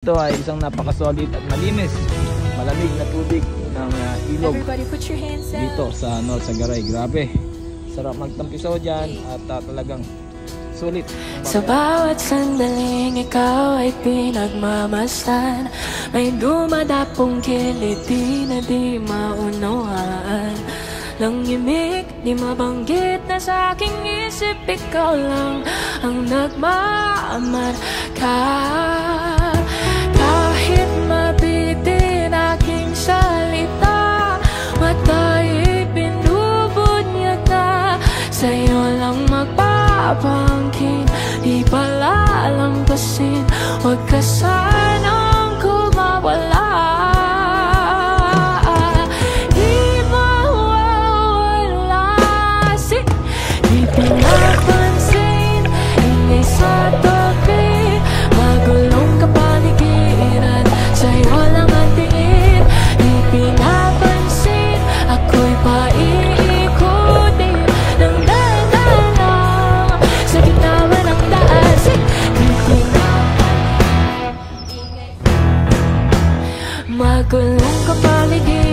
Ito ay isang napakasolid at malinis, malamig na tubig ng ilog dito sa Sagaray. Grabe, sarap magtampisaw dyan at talagang sulit. Sa bawat sandaling ikaw ay pinagmamasdan, may dumadapong kiliti na di maunawaan. Lang imig, di mabanggit na sa aking isip, ikaw lang ang nagmamarka. Kahit mabitin aking salita, mata'y pinubunyag na, sa'yo lang magpapangkin, di pala lampasin, huwag ka sanang kumawala. Pinapansin, ingay sa tabi, magulong kapaligiran, sa'yo lang ang tingin. Di pinapansin, ako'y paiikutin ng dahan-dahan sa gitna ng daan. Di pinapansin, magulong kapaligiran.